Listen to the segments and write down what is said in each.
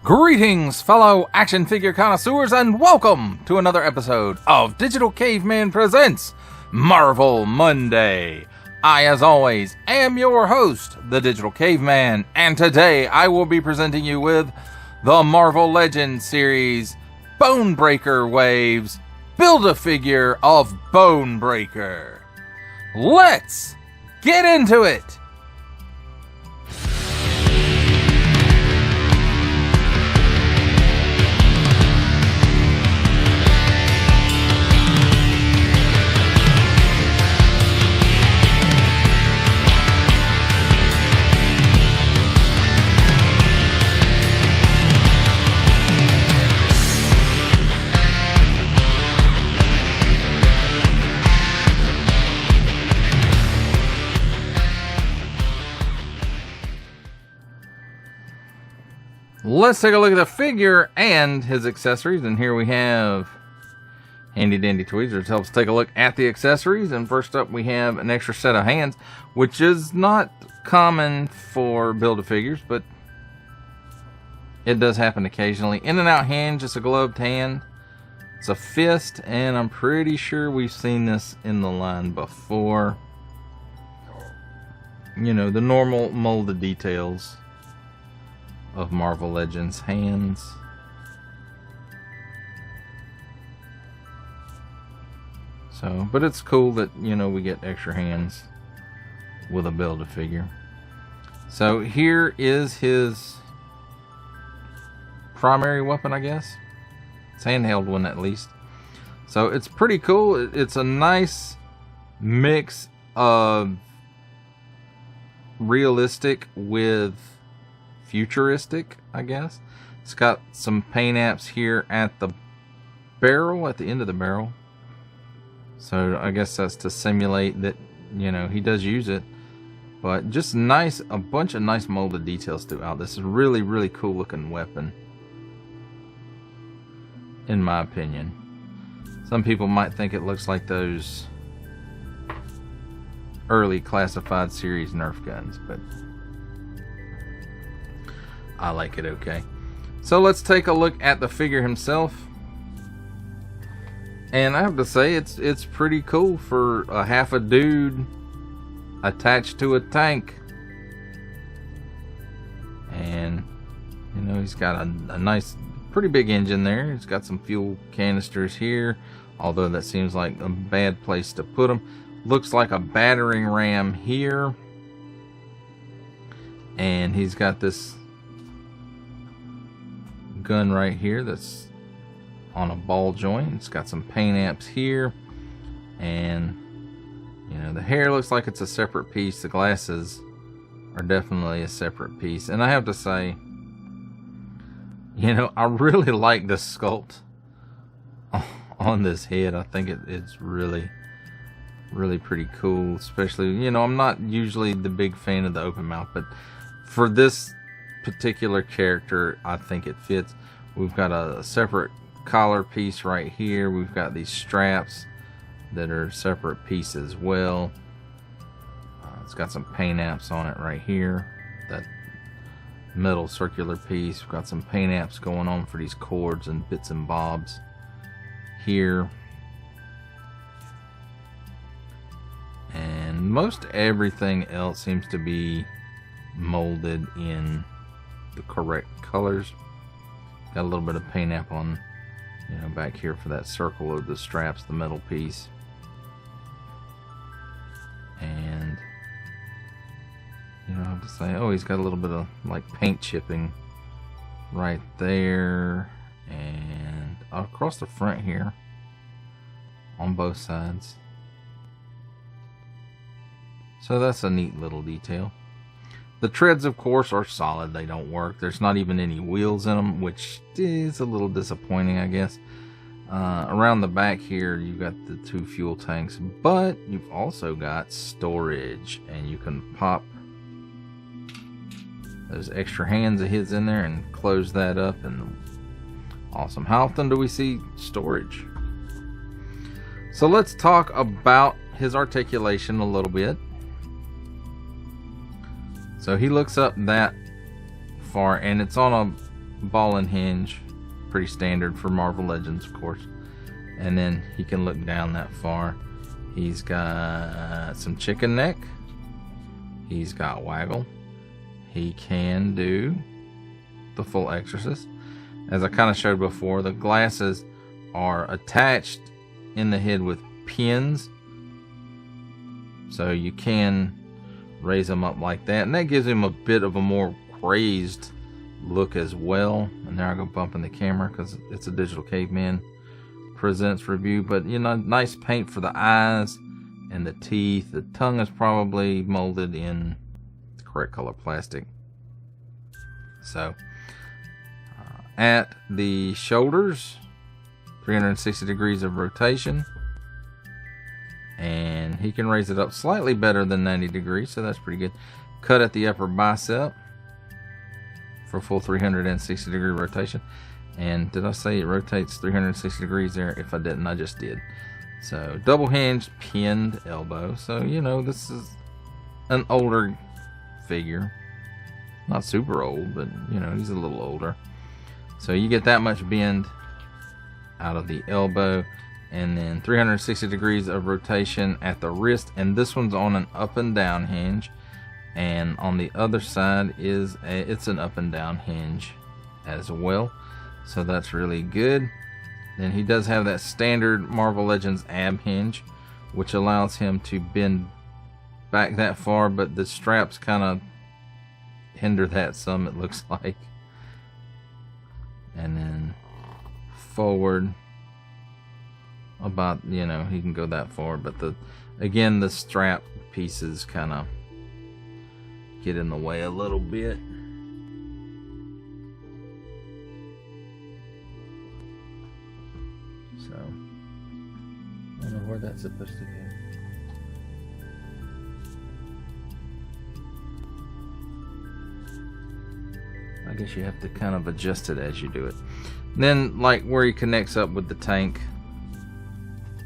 Greetings, fellow action figure connoisseurs, and welcome to another episode of Digital Caveman Presents Marvel Monday. I, as always, am your host, the Digital Caveman, and today I will be presenting you with the Marvel Legends Series Bonebreaker Waves Build-A-Figure of Bonebreaker. Let's get into it! Let's take a look at the figure and his accessories, and here we have handy dandy tweezers. Helps take a look at the accessories, and first up we have an extra set of hands, which is not common for Build-A-Figures, but it does happen occasionally. In and out hand, just a gloved hand. It's a fist, and I'm pretty sure we've seen this in the line before. You know, the normal molded details of Marvel Legends hands. So, but it's cool that, you know, we get extra hands with a Build-A-Figure. So here is his primary weapon, I guess. It's handheld one at least. So it's pretty cool. It's a nice mix of realistic with futuristic, I guess. It's got some paint apps here at the barrel, at the end of the barrel. So I guess that's to simulate that, you know, he does use it. But just nice, a bunch of nice molded details throughout. This is really, really cool looking weapon, in my opinion. Some people might think it looks like those early classified series Nerf guns, but I like it okay. So let's take a look at the figure himself. And I have to say, it's pretty cool for a half a dude attached to a tank. And, you know, he's got a nice, pretty big engine there. He's got some fuel canisters here, although that seems like a bad place to put them. Looks like a battering ram here. And he's got this gun right here that's on a ball joint. It's got some paint apps here, and you know, the hair looks like it's a separate piece. The glasses are definitely a separate piece, and I have to say, you know, I really like the sculpt on this head. I think it's really pretty cool. Especially, you know, I'm not usually the big fan of the open mouth, but for this particular character, I think it fits. We've got a separate collar piece right here. We've got these straps that are separate pieces as well. It's got some paint apps on it right here. That metal circular piece. We've got some paint apps going on for these cords and bits and bobs here. And most everything else seems to be molded in the correct colors. Got a little bit of paint app on, you know, back here for that circle of the straps, the metal piece. And, you know, I have to say, oh, he's got a little bit of like paint chipping right there and across the front here on both sides. So that's a neat little detail. The treads, of course, are solid. They don't work. There's not even any wheels in them, which is a little disappointing, I guess. Around the back here, you've got the 2 fuel tanks, but you've also got storage, and you can pop those extra hands of his in there and close that up, and awesome. How often do we see storage? So let's talk about his articulation a little bit. So he looks up that far, and it's on a ball and hinge, pretty standard for Marvel Legends, of course. And then he can look down that far. He's got some chicken neck. He's got waggle. He can do the full exorcist. As I kind of showed before, the glasses are attached in the head with pins, so you can raise them up like that, and that gives him a bit of a more crazed look as well. And there I go bumping the camera because it's a Digital Caveman Presents review. But you know, nice paint for the eyes and the teeth. The tongue is probably molded in the correct color plastic. So at the shoulders, 360 degrees of rotation, and he can raise it up slightly better than 90 degrees, so that's pretty good. Cut at the upper bicep for full 360 degree rotation. And did I say it rotates 360 degrees there? If I didn't, I just did. So double hinged pinned elbow. So you know, this is an older figure, not super old, but you know, he's a little older. So you get that much bend out of the elbow, and then 360 degrees of rotation at the wrist, and this one's on an up and down hinge, and on the other side is it's an up and down hinge as well, so that's really good. Then he does have that standard Marvel Legends ab hinge, which allows him to bend back that far, but the straps kind of hinder that some, it looks like. And then forward about, you know, he can go that far, but again the strap pieces kind of get in the way a little bit. So I don't know where that's supposed to go. I guess you have to kind of adjust it as you do it. And then, like where he connects up with the tank,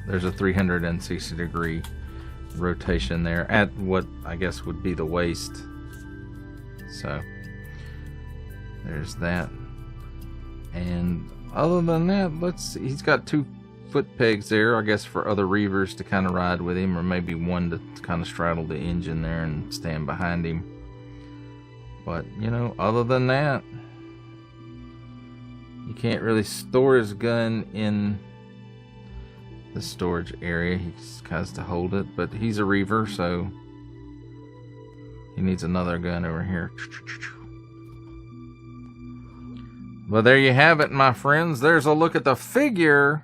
there's a 360 degree rotation there at what I guess would be the waist. So there's that. And other than that, let's see, he's got 2 foot pegs there, I guess for other reavers to kind of ride with him, or maybe one to kind of straddle the engine there and stand behind him. But, you know, other than that, you can't really store his gun in the storage area. He just has to hold it, but he's a reaver, so he needs another gun over here. Well, there you have it, my friends. There's a look at the figure,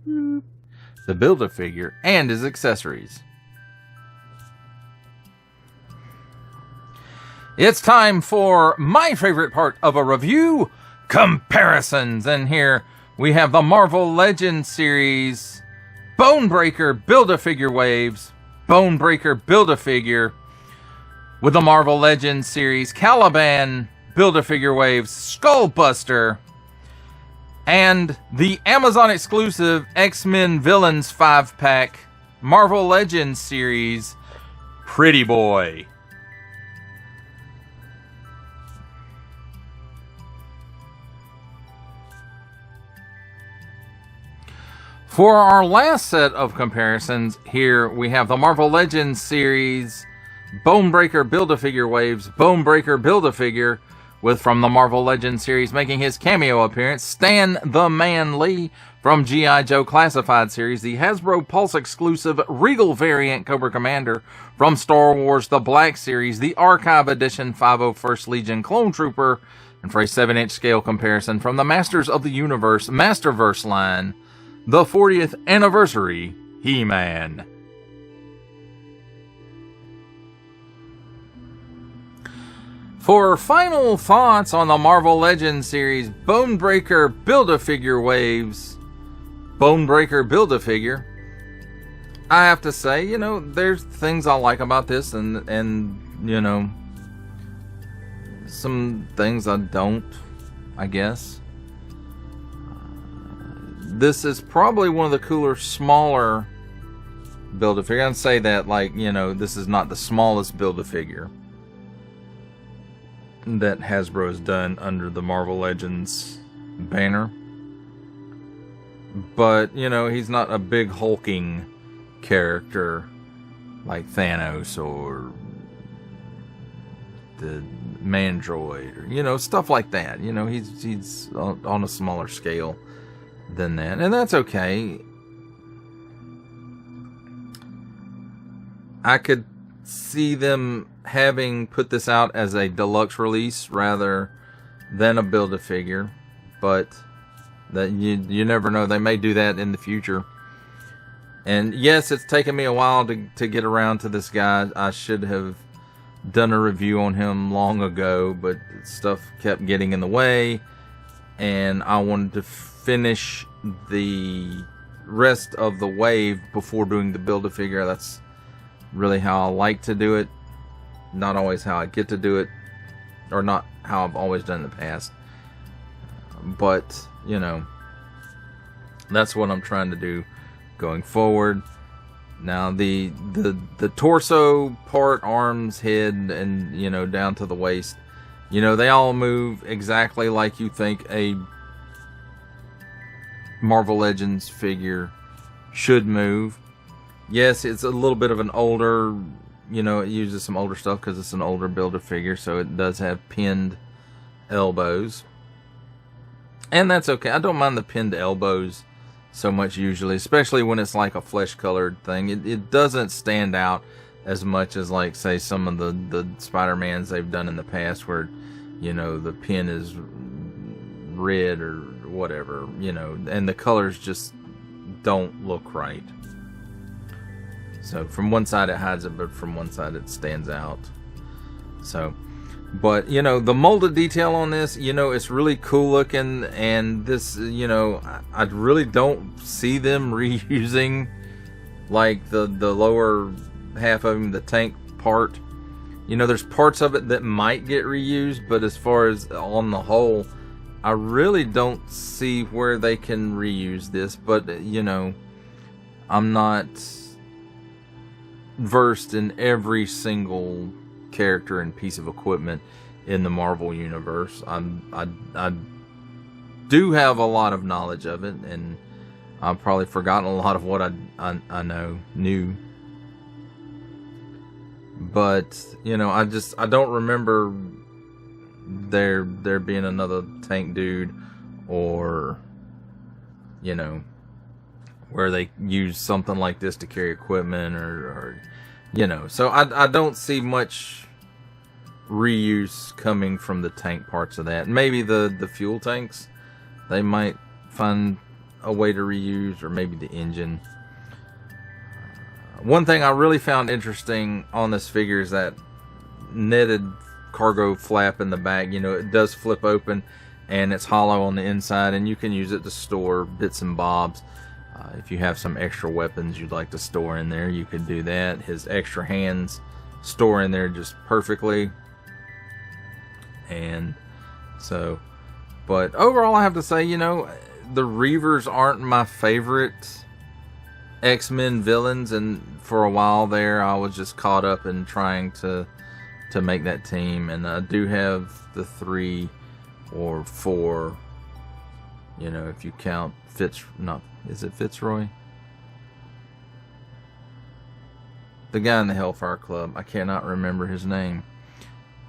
the Build-A-Figure, and his accessories. It's time for my favorite part of a review, comparisons. And here we have the Marvel Legends Series Bonebreaker Build-A-Figure Waves, Bonebreaker Build-A-Figure, with the Marvel Legends Series Caliban Build-A-Figure Waves Skullbuster, and the Amazon exclusive X-Men Villains 5-pack Marvel Legends Series Pretty Boy. For our last set of comparisons, here we have the Marvel Legends Series Bonebreaker Build-A-Figure Waves, Bonebreaker Build-A-Figure, with from the Marvel Legends series making his cameo appearance, Stan the Man Lee from G.I. Joe Classified series, the Hasbro Pulse exclusive Regal variant Cobra Commander from Star Wars The Black Series, the Archive Edition 501st Legion Clone Trooper, and for a 7-inch scale comparison from the Masters of the Universe Masterverse line, the 40th Anniversary He-Man. For final thoughts on the Marvel Legends series Bonebreaker Build-A-Figure Waves, Bonebreaker Build-A-Figure, I have to say, you know, there's things I like about this, and you know, some things I don't, I guess. This is probably one of the cooler, smaller Build-A-Figure. I'd say that, like, you know, this is not the smallest Build-A-Figure that Hasbro has done under the Marvel Legends banner. But, you know, he's not a big hulking character like Thanos or the Mandroid, or, you know, stuff like that. You know, he's on a smaller scale than that, and that's okay. I could see them having put this out as a deluxe release rather than a Build-A-Figure, but that you never know. They may do that in the future. And yes, it's taken me a while to get around to this guy. I should have done a review on him long ago, but stuff kept getting in the way, and I wanted to finish the rest of the wave before doing the Build-A-Figure. That's really how I like to do it. Not always how I get to do it, or not how I've always done in the past. But, you know, that's what I'm trying to do going forward. Now the torso part, arms, head, and, you know, down to the waist, you know, they all move exactly like you think a Marvel Legends figure should move. Yes, it's a little bit of an older, you know, it uses some older stuff because it's an older Build-A-Figure, so it does have pinned elbows. And that's okay. I don't mind the pinned elbows so much usually, especially when it's like a flesh colored thing. It doesn't stand out as much as, like, say, some of the Spider-Mans they've done in the past where, you know, the pin is red or whatever, you know, and the colors just don't look right. So from one side it hides it, but from one side it stands out. So, but, you know, the molded detail on this, you know, it's really cool looking, and this, you know, I really don't see them reusing, like, the lower half of him, the tank part. You know, there's parts of it that might get reused, but as far as on the whole, I really don't see where they can reuse this. But, you know, I'm not versed in every single character and piece of equipment in the Marvel universe. I do have a lot of knowledge of it, and I've probably forgotten a lot of what I knew. But, you know, I don't remember there being another tank dude, or, you know, where they use something like this to carry equipment, or you know, so I don't see much reuse coming from the tank parts of that. Maybe the fuel tanks, they might find a way to reuse, or maybe the engine. One thing I really found interesting on this figure is that netted cargo flap in the back. You know, it does flip open, and it's hollow on the inside, and you can use it to store bits and bobs. If you have some extra weapons you'd like to store in there, you could do that. His extra hands store in there just perfectly. And so, but overall I have to say, you know, the Reavers aren't my favorite X-Men villains, and for a while there I was just caught up in trying to make that team. And I do have the 3 or 4, you know, if you count is it Fitzroy? The guy in the Hellfire Club, I cannot remember his name.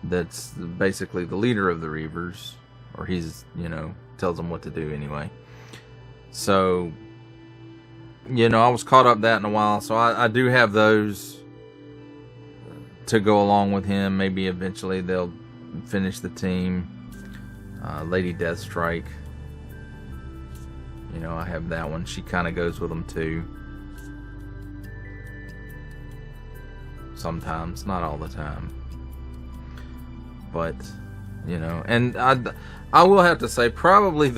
That's basically the leader of the Reavers, or he's, you know, tells them what to do anyway. So, you know, I was caught up that in a while, so I do have those to go along with him. Maybe eventually they'll finish the team. Lady Deathstrike, you know, I have that one. She kind of goes with them too. Sometimes, not all the time. But, you know, and I will have to say, probably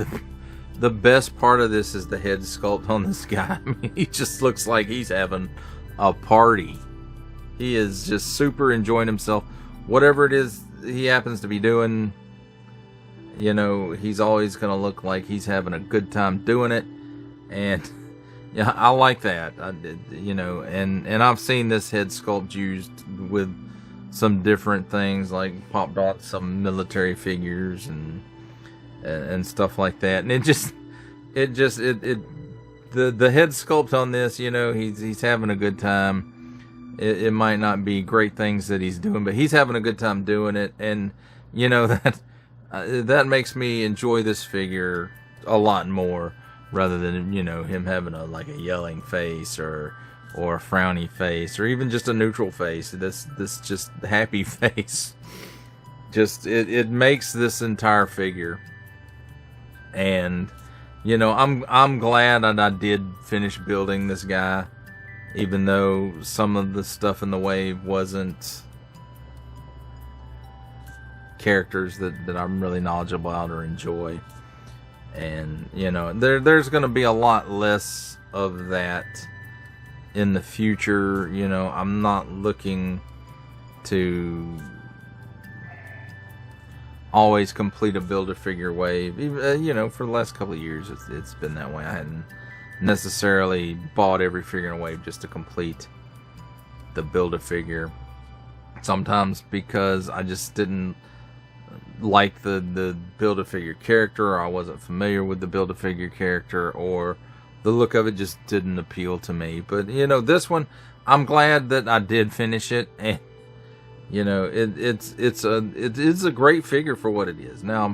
the best part of this is the head sculpt on this guy. I mean, he just looks like he's having a party. He is just super enjoying himself. Whatever it is he happens to be doing, you know, he's always going to look like he's having a good time doing it. And Yeah, I like that. You know, and I've seen this head sculpt used with some different things, like popped on some military figures and stuff like that. And the head sculpt on this, you know, he's having a good time. It might not be great things that he's doing, but he's having a good time doing it, and you know that makes me enjoy this figure a lot more, rather than, you know, him having a yelling face or a frowny face, or even just a neutral face. This just happy face. Just it makes this entire figure. And you know, I'm glad that I did finish building this guy, even though some of the stuff in the wave wasn't characters that I'm really knowledgeable about or enjoy. And you know, there's going to be a lot less of that in the future. You know, I'm not looking to always complete a Build-A-Figure wave. Even, you know, for the last couple of years, it's been that way. I hadn't necessarily bought every figure in a wave just to complete the Build-A-Figure. Sometimes because I just didn't like the Build-A-Figure character, or I wasn't familiar with the Build-A-Figure character, or the look of it just didn't appeal to me. But you know, this one, I'm glad that I did finish it, and you know, it's a great figure for what it is. Now,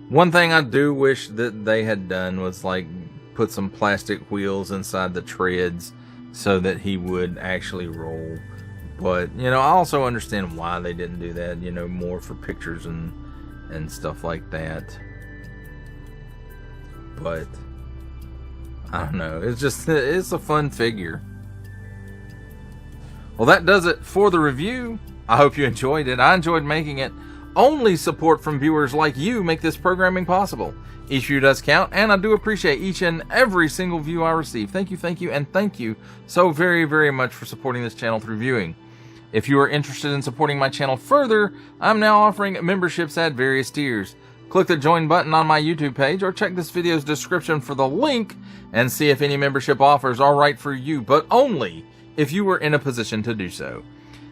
one thing I do wish that they had done was like put some plastic wheels inside the treads so that he would actually roll. But you know, I also understand why they didn't do that. You know, more for pictures and stuff like that. But I don't know. It's a fun figure. Well, that does it for the review. I hope you enjoyed it. I enjoyed making it. Only support from viewers like you make this programming possible. Each view does count, and I do appreciate each and every single view I receive. Thank you, and thank you so very, very much for supporting this channel through viewing. If you are interested in supporting my channel further, I'm now offering memberships at various tiers. Click the join button on my YouTube page, or check this video's description for the link and see if any membership offers are right for you, but only if you are in a position to do so.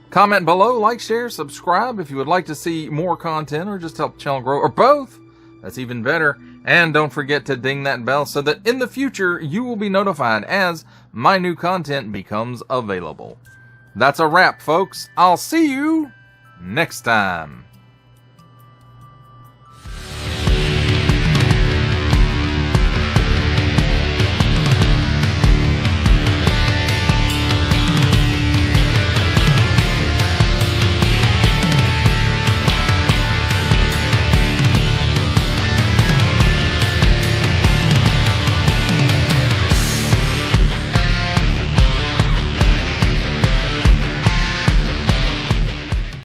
Comment below, like, share, subscribe if you would like to see more content or just help the channel grow, or both. That's even better. And don't forget to ding that bell so that in the future you will be notified as my new content becomes available. That's a wrap, folks. I'll see you next time.